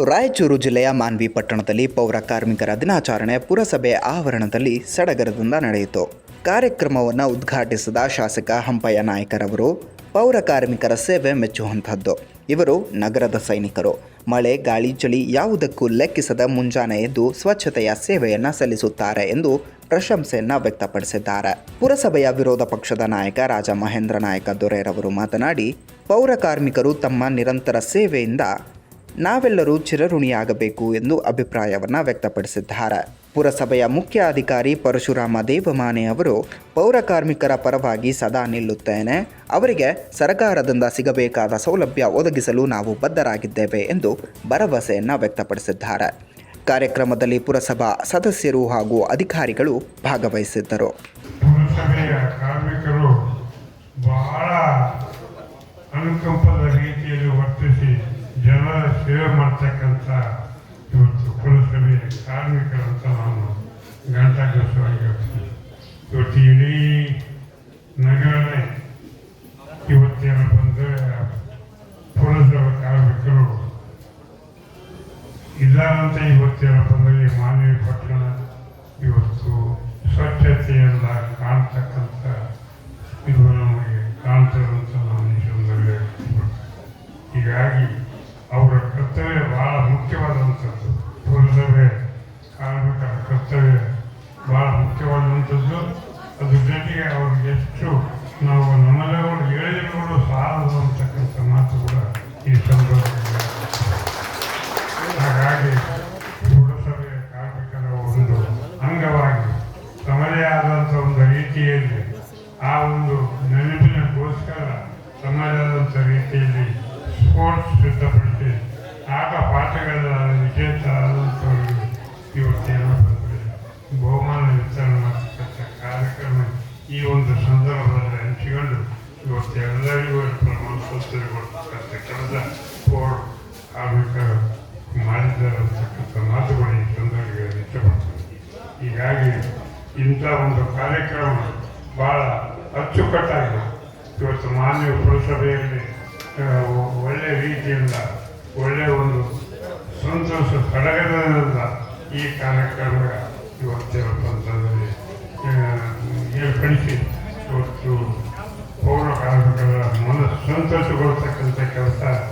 ರಾಯಚೂರು ಜಿಲ್ಲೆಯ ಮಾನ್ವಿ ಪಟ್ಟಣದಲ್ಲಿ ಪೌರ ಕಾರ್ಮಿಕರ ದಿನಾಚರಣೆ ಪುರಸಭೆ ಆವರಣದಲ್ಲಿ ಸಡಗರದಿಂದ ನಡೆಯಿತು. ಕಾರ್ಯಕ್ರಮವನ್ನು ಉದ್ಘಾಟಿಸಿದ ಶಾಸಕ ಹಂಪಯ್ಯ ನಾಯ್ಕರವರು ಪೌರ ಕಾರ್ಮಿಕರ ಸೇವೆ ಮೆಚ್ಚುವಂಥದ್ದು. ಇವರು ನಗರದ ಸೈನಿಕರು. ಮಳೆ, ಗಾಳಿ, ಚಳಿ ಯಾವುದಕ್ಕೂ ಲೆಕ್ಕಿಸದ ಮುಂಜಾನೆ ಎದ್ದು ಸ್ವಚ್ಛತೆಯ ಸೇವೆಯನ್ನು ಸಲ್ಲಿಸುತ್ತಾರೆ ಎಂದು ಪ್ರಶಂಸೆಯನ್ನು ವ್ಯಕ್ತಪಡಿಸಿದ್ದಾರೆ. ಪುರಸಭೆಯ ವಿರೋಧ ಪಕ್ಷದ ನಾಯಕ ರಾಜ ಮಹೇಂದ್ರ ನಾಯಕ ದೊರೆರವರು ಮಾತನಾಡಿ, ಪೌರ ಕಾರ್ಮಿಕರು ತಮ್ಮ ನಿರಂತರ ಸೇವೆಯಿಂದ ನಾವೆಲ್ಲರೂ ಚಿರಋಣಿಯಾಗಬೇಕು ಎಂದು ಅಭಿಪ್ರಾಯವನ್ನು ವ್ಯಕ್ತಪಡಿಸಿದ್ದಾರೆ. ಪುರಸಭೆಯ ಮುಖ್ಯ ಅಧಿಕಾರಿ ಪರಶುರಾಮ ದೇವಮಾನೆ ಅವರು ಪೌರ ಕಾರ್ಮಿಕರ ಪರವಾಗಿ ಸದಾ ನಿಲ್ಲುತ್ತೇನೆ, ಅವರಿಗೆ ಸರ್ಕಾರದಿಂದ ಸಿಗಬೇಕಾದ ಸೌಲಭ್ಯ ಒದಗಿಸಲು ನಾವು ಬದ್ಧರಾಗಿದ್ದೇವೆ ಎಂದು ಭರವಸೆಯನ್ನು ವ್ಯಕ್ತಪಡಿಸಿದ್ದಾರೆ. ಕಾರ್ಯಕ್ರಮದಲ್ಲಿ ಪುರಸಭಾ ಸದಸ್ಯರು ಹಾಗೂ ಅಧಿಕಾರಿಗಳು ಭಾಗವಹಿಸಿದ್ದರು. ಪುರಸಭೆಯ ಕಾರ್ಮಿಕರು ಬಹಳ ಅನುಕಂಪದ ರೀತಿಯಲ್ಲಿ ವರ್ತಿಸಿ ಜನರ ಸೇವೆ ಮಾಡ್ತಕ್ಕಂಥ ಇವತ್ತು ಪುರಸಭೆಯ ಕಾರ್ಮಿಕರಂತ ನಾನು ಘಂಟಾಘೋಷವಾಗಿ ಹೇಳ್ತೀನಿ. ಇವತ್ತು ಇಡೀ ನಗರನೇ ಇವತ್ತೇನು ಬಂದರೆ ಪುರಸಭೆ ಕಾರ್ಮಿಕರು ಇದ್ದಾರಂತ ಇವತ್ತೇನು ಬಂದರೆ ಮಾನ್ವಿ ಪಟ್ಟಣ ಇವತ್ತು ಸ್ವಚ್ಛತೆಯಿಂದ ಕಾಣ್ತಕ್ಕಂಥ ಇದು ನಮಗೆ ಕಾಣ್ತದಂತ ನಾನು ಈ ಸಂದರ್ಭದಲ್ಲಿ ಹೀಗಾಗಿ ಅವರ ಕರ್ತವ್ಯ ಬಹಳ ಮುಖ್ಯವಾದಂಥದ್ದು. ಪುರಸಭೆ ಕಾರ್ಮಿಕರ ಕರ್ತವ್ಯ ಬಹಳ ಮುಖ್ಯವಾದಂಥದ್ದು. ಅದ್ರ ಜೊತೆಗೆ ಅವ್ರಿಗೆ ಎಷ್ಟು ನಾವು ನಮ್ಮೆಲ್ಲರೂ ಹೇಳಿದ್ರು ಸಾಲದು ಅಂತಕ್ಕಂಥ ಮಾತು ಕೂಡ ಈ ಸಂದರ್ಭದಲ್ಲಿ. ಹಾಗಾಗಿ ಪುರಸಭೆಯ ಕಾರ್ಮಿಕರ ಒಂದು ಅಂಗವಾಗಿ ತಮ್ಮದೇ ಆದಂಥ ಒಂದು ರೀತಿಯಲ್ಲಿ ಆ ಒಂದು ನೆನಪಿನಗೋಸ್ಕರ ತಮ್ಮದೇ ಆದಂಥ ರೀತಿಯಲ್ಲಿ ಸ್ಪೋರ್ಟ್ಸ್ ಸಿದ್ಧಪಡಿಸಿ ಆಟ ಪಾಠಗಳ ವಿಜೇತ ಆದಂಥವ್ರಿಗೆ ಇವತ್ತೇನೋ ಬಂದರೆ ಬಹುಮಾನ ವಿತರಣೆ ಮಾಡ್ತಕ್ಕಂಥ ಕಾರ್ಯಕ್ರಮ ಈ ಒಂದು ಸಂದರ್ಭದಲ್ಲಿ ಹಂಚಿಕೊಂಡು ಇವತ್ತು ಎಲ್ಲರಿಗೂ ಪ್ರಮಾಣ ಪತ್ರ ಕೊಡ್ತಕ್ಕಂಥ ಕೆಲಸ ಪೌರ ಕಾರ್ಮಿಕರು ಮಾಡಿದ್ದಾರೆ ಅಂತಕ್ಕಂಥ ಮಾತುಗಳು ಈ ಸಂದರ್ಭದಲ್ಲಿ ಇಷ್ಟಪಡ್ತಾರೆ. ಹೀಗಾಗಿ ಇಂಥ ಒಂದು ಕಾರ್ಯಕ್ರಮ ಭಾಳ ಅಚ್ಚುಕಟ್ಟಾಗಿ ಇವತ್ತು ಮಾನ್ಯ ಪುರಸಭೆಯಲ್ಲಿ ಒಳ್ಳೆಯ ರೀತಿಯಿಂದ ಒಳ್ಳೆಯ ಒಂದು ಸಂತೋಷ ಸಡಗರದಿಂದ ಈ ಕಾರ್ಯಕ್ರಮ ಇವತ್ತಿನ ಏರ್ಪಡಿಸಿ ಇವತ್ತು ಪೌರ ಕಾರ್ಮಿಕರ ಮನಸ್ಸು ಸಂತೋಷಗೊಳ್ತಕ್ಕಂಥ ಕೆಲಸ